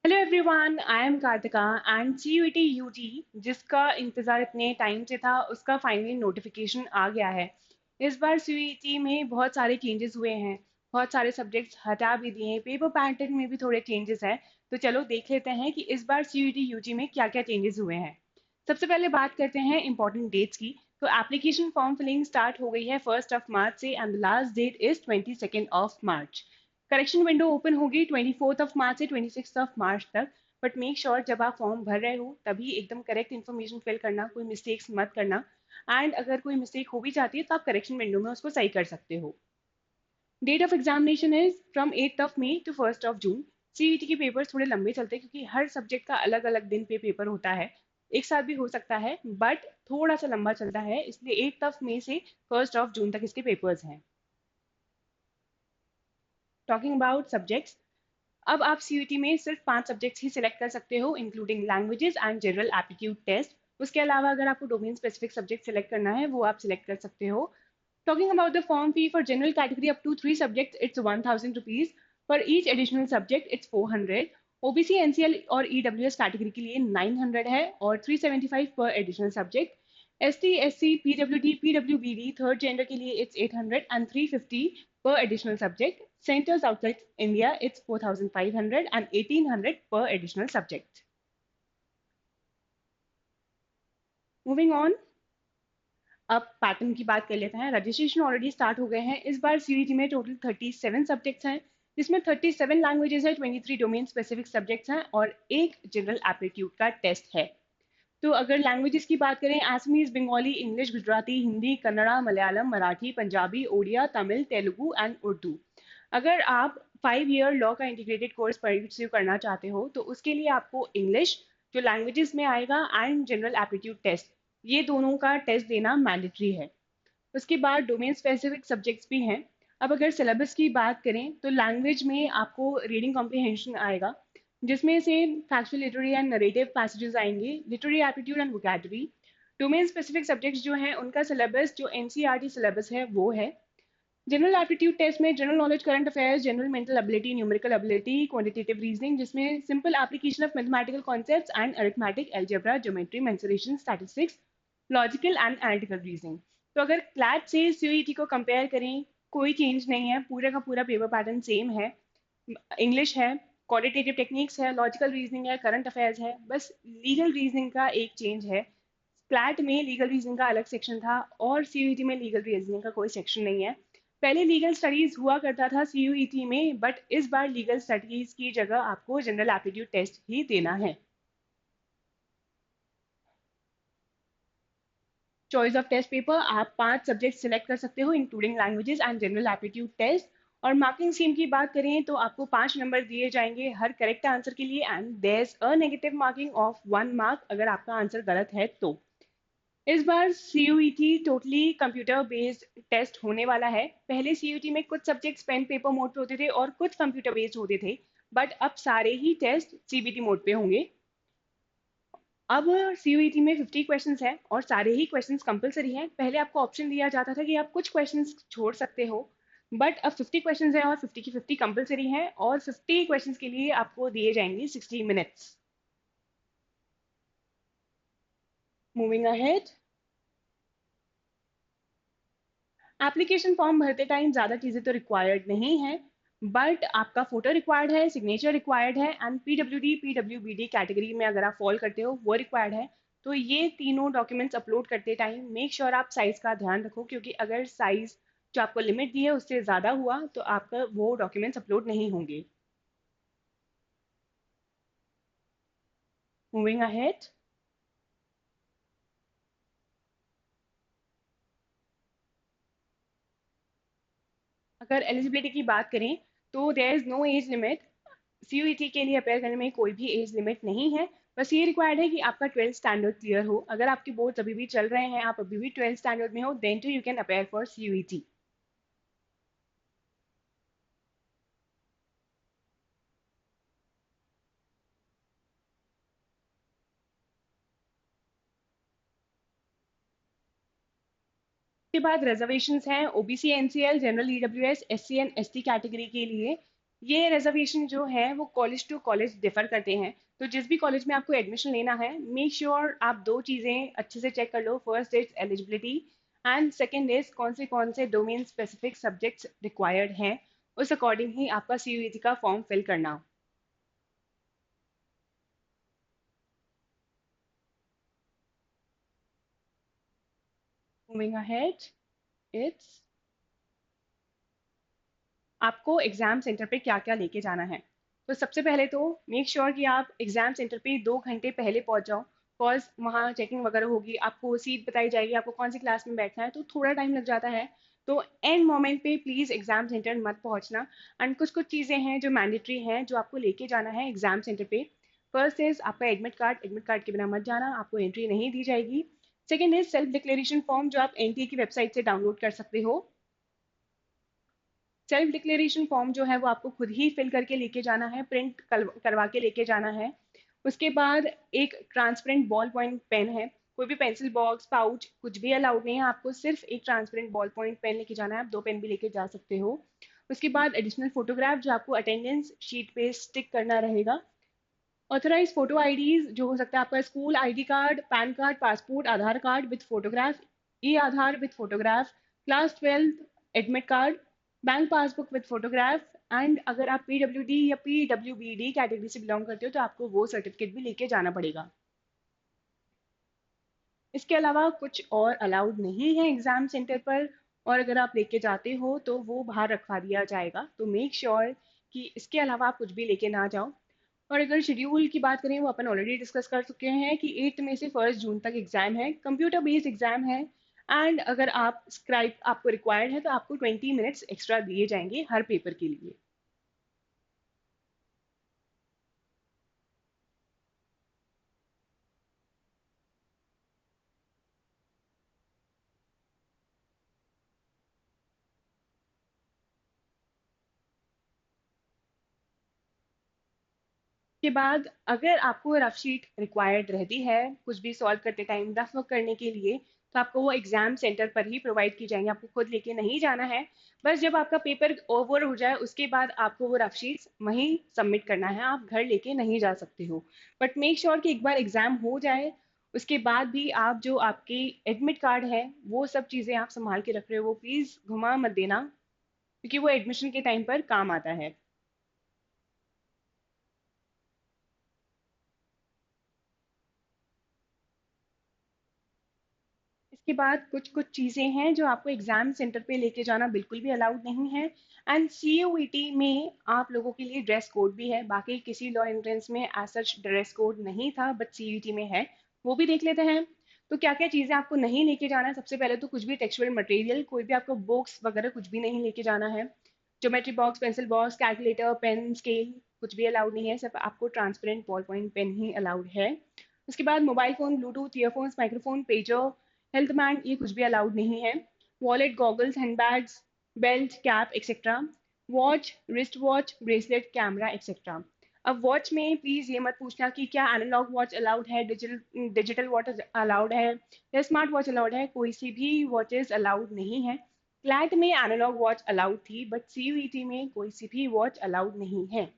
Hello everyone, I am Karthika and CUET UG जिसका इंतज़ार इतने टाइम से था उसका फाइनली नोटिफिकेशन आ गया है। इस बार CUET में बहुत सारे चेंजेस हुए हैं। बहुत सारे सब्जेक्ट्स हटा भी दिए हैं, पेपर पैटर्न में भी थोड़े चेंजेस हैं। तो चलो देख लेते हैं कि इस बार CUET UG में क्या क्या चेंजेस हुए हैं। सबसे पहले बात करते हैं इंपॉर्टेंट डेट्स की। तो एप्लीकेशन फॉर्म फिलिंग स्टार्ट हो गई है 1 से and last date is 22 correction window open होगी 24 से 26 तक। बट मेक श्योर जब आप फॉर्म भर रहे हो तभी एकदम करेक्ट इन्फॉर्मेशन फिल करना, कोई मिस्टेक्स मत करना। एंड अगर कोई मिस्टेक हो भी जाती है तो आप करेक्शन विंडो में उसको सही कर सकते हो। Date of examination is from 8 May to 1 June. CUET के पेपर्स थोड़े लंबे चलते हैं क्योंकि हर सब्जेक्ट का अलग अलग दिन पे पेपर होता है। एक साथ भी हो सकता है बट थोड़ा सा लंबा चलता है, इसलिए 8 मई से 1 जून तक इसके पेपर्स हैं। टॉकिंग अबाउट सब्जेक्ट्स, अब आप CUET में सिर्फ 5 सब्जेक्ट्स ही सिलेक्ट कर सकते हो including languages and general aptitude test. उसके अलावा अगर आपको डोमेन स्पेसिफिक सब्जेक्ट सिलेक्ट करना है वो आप सिलेक्ट कर सकते हो। Talking about the form fee for general category up to 3 subjects it's 1000 rupees. For each additional subject it's 400। OBC NCL और EWS कैटेगरी के लिए 900 है और 375 पर additional subject. ST SC PWD PWBD third gender के लिए it's 800 and 350 per additional subject. Centers outside India, it's 4,500 and 1,800 per additional subject. Moving on, अब पैटर्न की बात कर लेते हैं। रजिस्ट्रेशन ऑलरेडी स्टार्ट हो गए हैं। इस बार CUET में टोटल 37 सब्जेक्ट्स हैं, जिसमें 37 लैंग्वेजेस है, 23 डोमेन स्पेसिफिक सब्जेक्ट्स हैं और एक जनरल एप्टीट्यूड का टेस्ट है। तो अगर लैंग्वेजेस की बात करें, आसमीज, बंगाली, इंग्लिश, गुजराती, हिंदी, कन्नड़ा, मलयालम, मराठी, पंजाबी, ओडिया, तमिल, तेलुगु एंड उर्दू। अगर आप 5 ईयर लॉ का इंटीग्रेटेड कोर्स परस्यू करना चाहते हो तो उसके लिए आपको इंग्लिश जो लैंग्वेजेस में आएगा एंड जनरल एप्टीट्यूड टेस्ट, ये दोनों का टेस्ट देना मैंडेटरी है। उसके बाद डोमेन स्पेसिफिक सब्जेक्ट्स भी हैं। अब अगर सिलेबस की बात करें तो लैंग्वेज में आपको रीडिंग कॉम्प्रिहेंशन आएगा, जिसमें से factual literary and narrative passages आएंगे, literary aptitude and vocabulary. Domain specific subjects जो हैं उनका सिलेबस जो NCERT सिलेबस है वो है। जनरल एप्टीट्यूड टेस्ट में general knowledge, current affairs, general mental ability, numerical ability, quantitative reasoning जिसमें simple application of mathematical concepts and arithmetic, algebra, geometry, mensuration, statistics, logical and analytical reasoning. तो अगर CLAT से CUET को compare करें, कोई change नहीं है, पूरे का पूरा पेपर पैटर्न सेम है। इंग्लिश है, क्वालिटेटिव टेक्निक्स है, लॉजिकल रीजनिंग है, करंट अफेयर्स है, बस लीगल रीजनिंग का एक चेंज है। फ्लैट में लीगल रीजनिंग का अलग सेक्शन था और CUET में लीगल रीजनिंग का कोई सेक्शन नहीं है। पहले लीगल स्टडीज हुआ करता था CUET में, बट इस बार लीगल स्टडीज की जगह आपको जनरल एप्टीट्यूड टेस्ट ही देना है। चॉइस ऑफ टेस्ट पेपर, आप 5 सब्जेक्ट सिलेक्ट कर सकते हो including languages and general aptitude test. और मार्किंग स्कीम की बात करें तो आपको 5 नंबर दिए जाएंगे हर करेक्ट आंसर के लिए and there is a negative marking of 1 mark अगर आपका आंसर गलत है तो। इस बार CUET totally computer based test होने वाला है। पहले CUET में कुछ सब्जेक्ट्स पेन पेपर मोड पे होते थे और कुछ कंप्यूटर बेस्ड होते थे, बट अब सारे ही टेस्ट CBT मोड पे होंगे। अब CUET में 50 क्वेश्चंस हैं और सारे ही क्वेश्चंस कंपलसरी हैं। पहले आपको ऑप्शन दिया जाता था कि आप कुछ क्वेश्चंस छोड़ सकते हो, बट अब 50 क्वेश्चंस हैं और 50 की 50 कंपलसरी हैं और 50 क्वेश्चंस के लिए आपको दिए जाएंगे 60 minutes. Moving ahead, application form भरते टाइम ज़्यादा चीज़ें तो रिक्वायर्ड नहीं है, बट आपका फोटो रिक्वायर्ड है, सिग्नेचर रिक्वायर्ड है एंड PWD कैटेगरी में अगर आप फॉल करते हो वो रिक्वायर्ड है। तो ये तीनों डॉक्यूमेंट्स अपलोड करते टाइम मेक श्योर आप साइज़ का ध्यान रखो, क्योंकि अगर साइज़ जो आपको लिमिट दी है उससे ज़्यादा हुआ तो आपका वो डॉक्यूमेंट्स अपलोड नहीं होंगे। मूविंग अहेड, अगर एलिजिबिलिटी की बात करें तो there is no age limit. CUET के लिए अपेयर करने में कोई भी एज लिमिट नहीं है। बस ये रिक्वायर्ड है कि आपका 12th स्टैंडर्ड क्लियर हो। अगर आपके बोर्ड अभी भी चल रहे हैं, आप अभी भी 12th स्टैंडर्ड में हो, then too you can appear for CUET। उसके बाद रिजर्वेशंस हैं OBC NCL, जनरल EWS, SC and ST category के लिए। ये रिजर्वेशन जो है वो कॉलेज टू कॉलेज डिफर करते हैं। तो जिस भी कॉलेज में आपको एडमिशन लेना है, मेक श्योर आप दो चीज़ें अच्छे से चेक कर लो। First is eligibility, and second is कौन से डोमेन स्पेसिफिक सब्जेक्ट्स रिक्वायर्ड हैं। उस अकॉर्डिंग ही आपका सीयूईटी का फॉर्म फिल करना। मूविंग अहेड, इट्स आपको एग्जाम सेंटर पे क्या क्या लेके जाना है। तो सबसे पहले तो मेक श्योर कि आप एग्जाम सेंटर पे 2 घंटे पहले पहुंच जाओ। बिकॉज वहाँ चेकिंग वगैरह होगी, आपको सीट बताई जाएगी, आपको कौन सी क्लास में बैठना है, तो थोड़ा टाइम लग जाता है। तो एंड मोमेंट पे प्लीज़ एग्जाम सेंटर मत पहुंचना। एंड कुछ कुछ चीज़ें हैं जो मैंडेटरी हैं, जो आपको लेके जाना है एग्जाम सेंटर पे। फर्स्ट इज आपका एडमिट कार्ड के बिना मत जाना, आपको एंट्री नहीं दी जाएगी। Second is self declaration form, जो आप एनटीए की वेबसाइट से डाउनलोड कर सकते हो। सेल्फ डिक्लेरेशन फॉर्म जो है वो आपको खुद ही फिल करके लेके जाना है, प्रिंट करवा के लेके जाना है। उसके बाद एक ट्रांसपेरेंट बॉल पॉइंट पेन है। कोई भी पेंसिल बॉक्स पाउच कुछ भी अलाउड नहीं है, आपको सिर्फ एक ट्रांसपेरेंट बॉल पॉइंट पेन लेके जाना है। आप 2 पेन भी लेके जा सकते हो। उसके बाद एडिशनल फोटोग्राफ जो आपको अटेंडेंस शीट पे स्टिक करना रहेगा। ऑथराइज फोटो आईडीज जो हो सकता है आपका school ID card, pan card, passport, Aadhaar card with photograph, E Aadhaar with photograph, class 12 admit card, bank passbook with photograph. And अगर आप पीडब्ल्यूडी या पीडब्ल्यूबीडी कैटेगरी से बिलोंग करते हो तो आपको वो सर्टिफिकेट भी लेके जाना पड़ेगा। इसके अलावा कुछ और अलाउड नहीं है एग्जाम सेंटर पर, और अगर आप लेके जाते हो तो वो बाहर रखवा दिया जाएगा। तो मेक श्योर कि इसके अलावा आप कुछ भी लेके ना जाओ। और अगर शेड्यूल की बात करें, वो अपन ऑलरेडी डिस्कस कर चुके हैं कि 8 मई से 1 जून तक एग्जाम है, कंप्यूटर बेस्ड एग्जाम है। एंड अगर आप स्क्राइब आपको रिक्वायर्ड है तो आपको 20 मिनट्स एक्स्ट्रा दिए जाएंगे हर पेपर के लिए। के बाद अगर आपको रफ शीट रिक्वायर्ड रहती है कुछ भी सॉल्व करते टाइम रफ वर्क करने के लिए, तो आपको वो एग्जाम सेंटर पर ही प्रोवाइड की जाएंगे, आपको खुद लेके नहीं जाना है। बस जब आपका पेपर ओवर हो जाए उसके बाद आपको वो रफ शीट्स वहीं सबमिट करना है, आप घर लेके नहीं जा सकते हो। बट मेक श्योर कि एक बार एग्जाम हो जाए उसके बाद भी आप जो आपकी एडमिट कार्ड है वो सब चीज़ें आप संभाल के रख रहे हो, वो प्लीज़ घुमा मत देना, क्योंकि वो एडमिशन के टाइम पर काम आता है। इसके बाद कुछ कुछ चीज़ें हैं जो आपको एग्जाम सेंटर पे लेके जाना बिल्कुल भी अलाउड नहीं है। एंड सीयूईटी में आप लोगों के लिए ड्रेस कोड भी है, बाकी किसी लॉ एंट्रेंस में एज सच ड्रेस कोड नहीं था, बट सीयूईटी में है। वो भी देख लेते हैं। तो क्या क्या चीज़ें आपको नहीं लेके जाना है। सबसे पहले तो कुछ भी टेक्सचुअल मटेरियल, कोई भी आपको बुक्स वगैरह कुछ भी नहीं लेके जाना है। Geometry box, pencil box, calculator, pen, scale कुछ भी अलाउड नहीं है, सिर्फ आपको ट्रांसपेरेंट बॉल पॉइंट पेन ही अलाउड है। उसके बाद mobile phone, Bluetooth, earphones, microphone, pager, health band ये कुछ भी अलाउड नहीं है। Wallet, goggles, handbags, belt, cap etcetera, watch, wrist watch, bracelet, camera etcetera. अब वॉच में प्लीज़ ये मत पूछना कि क्या एनालॉग वॉच अलाउड है, डिजिटल डिजिटल वॉच अलाउड है या स्मार्ट वॉच अलाउड है। कोई सी भी वॉचेस अलाउड नहीं है। क्लैट में एनालॉग वॉच अलाउड थी, बट सीयूईटी में कोई सी भी वॉच अलाउड नहीं है।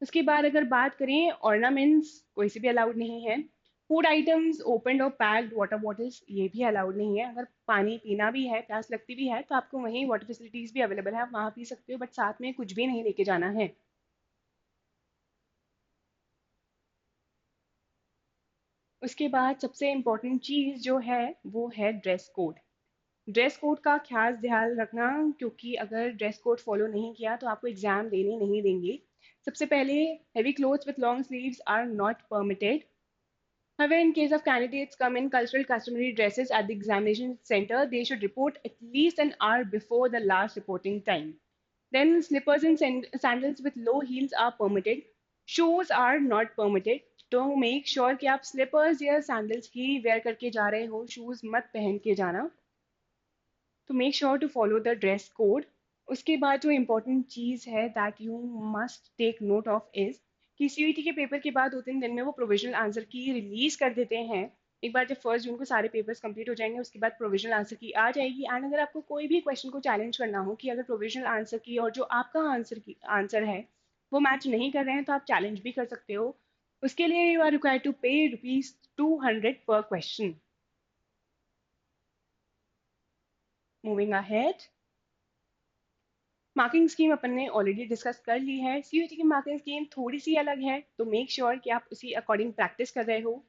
उसके बाद अगर बात करें ऑर्नामेंट्स, कोई से भी अलाउड नहीं है। फूड आइटम्स, ओपन और पैक्ड वाटर बॉटल्स ये भी अलाउड नहीं है। अगर पानी पीना भी है, प्यास लगती भी है, तो आपको वहीं वाटर फैसिलिटीज भी अवेलेबल है, आप वहाँ पी सकते हो, बट साथ में कुछ भी नहीं लेके जाना है। उसके बाद सबसे इम्पोर्टेंट चीज़ जो है वो है ड्रेस कोड। ड्रेस कोड का खास ध्यान रखना, क्योंकि अगर ड्रेस कोड फॉलो नहीं किया तो आपको एग्जाम देने नहीं देंगे। सबसे पहले, heavy clothes with long sleeves are not permitted. However, in case of candidates come in cultural customary dresses at the examination center, they should report at least an hour before the last reporting time. Then slippers and sandals with low heels are permitted. Shoes are not permitted. तो make sure कि आप slippers या sandals ही wear करके जा रहे हो, shoes मत पहन के जाना। तो make sure to follow the dress code. उसके बाद जो इम्पोर्टेंट चीज़ है that you must take note of is कि सीईटी के पेपर के बाद 2-3 दिन में वो प्रोविजनल आंसर की रिलीज कर देते हैं। एक बार जब 1 जून को सारे पेपर्स कंप्लीट हो जाएंगे उसके बाद प्रोविजनल आंसर की आ जाएगी। एंड अगर आपको कोई भी क्वेश्चन को चैलेंज करना हो कि अगर प्रोविजनल आंसर की और जो आपका आंसर है वो मैच नहीं कर रहे हैं तो आप चैलेंज भी कर सकते हो। उसके लिए you are required to pay ₹200 पर question. Moving ahead, marking scheme अपन ने ऑलरेडी डिस्कस कर ली है। सीयूईटी की मार्किंग स्कीम थोड़ी सी अलग है, तो मेक श्योर कि आप उसी अकॉर्डिंग प्रैक्टिस कर रहे हो।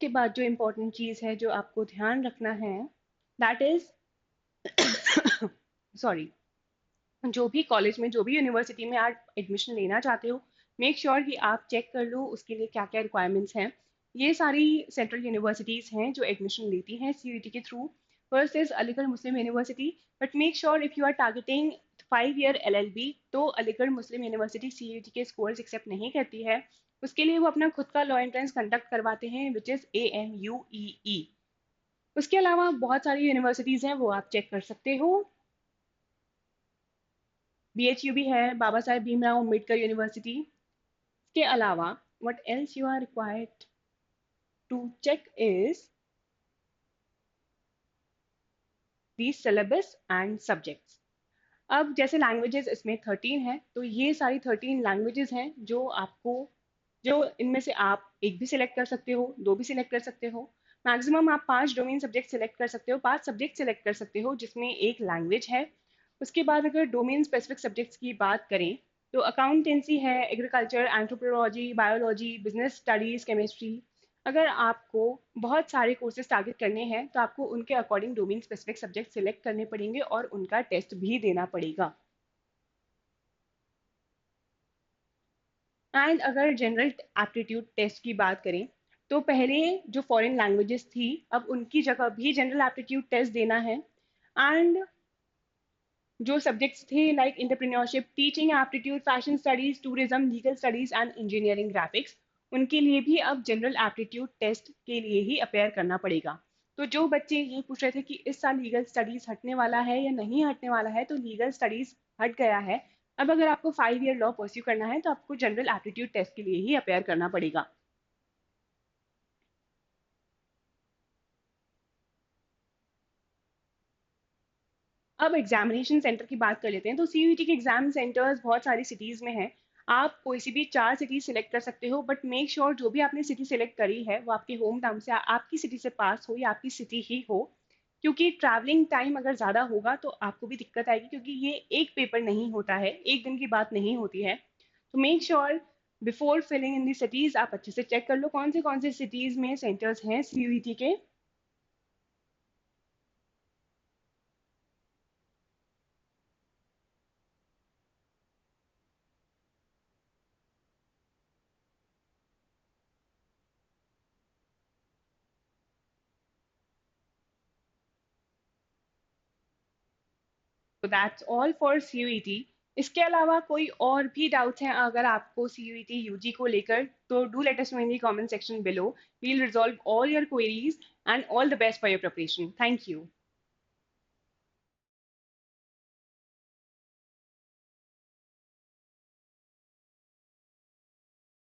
के बाद जो इम्पोर्टेंट चीज़ है जो आपको ध्यान रखना है, दैट इज सॉरी, जो भी कॉलेज में जो भी यूनिवर्सिटी में आप एडमिशन लेना चाहते हो, मेक श्योर कि आप चेक कर लो उसके लिए क्या क्या रिक्वायरमेंट्स हैं। ये सारी सेंट्रल यूनिवर्सिटीज़ हैं जो एडमिशन लेती हैं सीयूईटी के थ्रू। First is Aligarh Muslim University, but make sure if you are targeting 5 year LLB तो अलीगढ़ मुस्लिम यूनिवर्सिटी सीयूईटी के स्कोर्स एक्सेप्ट नहीं करती है। उसके लिए वो अपना खुद का लॉ एंट्रेंस कंडक्ट करवाते हैं विच इज़ AMUEE। उसके अलावा बहुत सारी यूनिवर्सिटीज़ हैं वो आप चेक कर सकते हो। BHU भी है, बाबा साहेब भीमराव अम्बेडकर यूनिवर्सिटी। इसके अलावा what else you are required to check is the syllabus and subjects। अब जैसे लैंग्वेजेस इसमें 13 है, तो ये सारी 13 लैंग्वेजेस हैं जो आपको, जो इनमें से आप एक भी सिलेक्ट कर सकते हो, दो भी सिलेक्ट कर सकते हो। मैक्सिमम आप 5 डोमेन सब्जेक्ट सिलेक्ट कर सकते हो, 5 सब्जेक्ट सिलेक्ट कर सकते हो जिसमें एक लैंग्वेज है। उसके बाद अगर डोमेन स्पेसिफिक सब्जेक्ट्स की बात करें तो अकाउंटेंसी है, agriculture, anthropology, biology, business studies, chemistry. अगर आपको बहुत सारे कोर्सेज टारगेट करने हैं तो आपको उनके according domain specific subject select करने पड़ेंगे और उनका टेस्ट भी देना पड़ेगा। एंड अगर जनरल एप्टीट्यूड टेस्ट की बात करें तो पहले जो फॉरेन लैंग्वेजेस थी अब उनकी जगह भी जनरल एप्टीट्यूड टेस्ट देना है। एंड जो सब्जेक्ट्स थे like entrepreneurship, teaching aptitude, fashion studies, tourism, legal studies and engineering graphics, उनके लिए भी अब जनरल एप्टीट्यूड टेस्ट के लिए ही अपेयर करना पड़ेगा। तो जो बच्चे ये पूछ रहे थे कि इस साल लीगल स्टडीज हटने वाला है या नहीं हटने वाला है, तो लीगल स्टडीज हट गया है। अब अगर आपको 5 ईयर लॉ परस्यू करना है तो आपको जनरल एप्टीट्यूड टेस्ट के लिए ही अपेयर करना पड़ेगा। अब एग्जामिनेशन सेंटर की बात कर लेते हैं। तो सीयूईटी के एग्जाम सेंटर्स बहुत सारी सिटीज़ में हैं। आप कोई सी भी 4 सिटीज सिलेक्ट कर सकते हो, बट मेक श्योर जो भी आपने सिटी सिलेक्ट करी है वो आपके होम टाउन से, आपकी सिटी से पास हो या आपकी सिटी ही हो। क्योंकि ट्रैवलिंग टाइम अगर ज़्यादा होगा तो आपको भी दिक्कत आएगी, क्योंकि ये एक पेपर नहीं होता है, एक दिन की बात नहीं होती है। तो make sure before filling in the cities आप अच्छे से चेक कर लो कौन से सिटीज़ में सेंटर्स हैं सीयूईटी के। तो दैट्स ऑल फॉर सीयूईटी। इसके अलावा कोई और भी डाउट्स हैं अगर आपको सीयूईटी यूजी को लेकर, तो do let us know in the comment section below. We will resolve all your queries and all the best for your preparation. Thank you.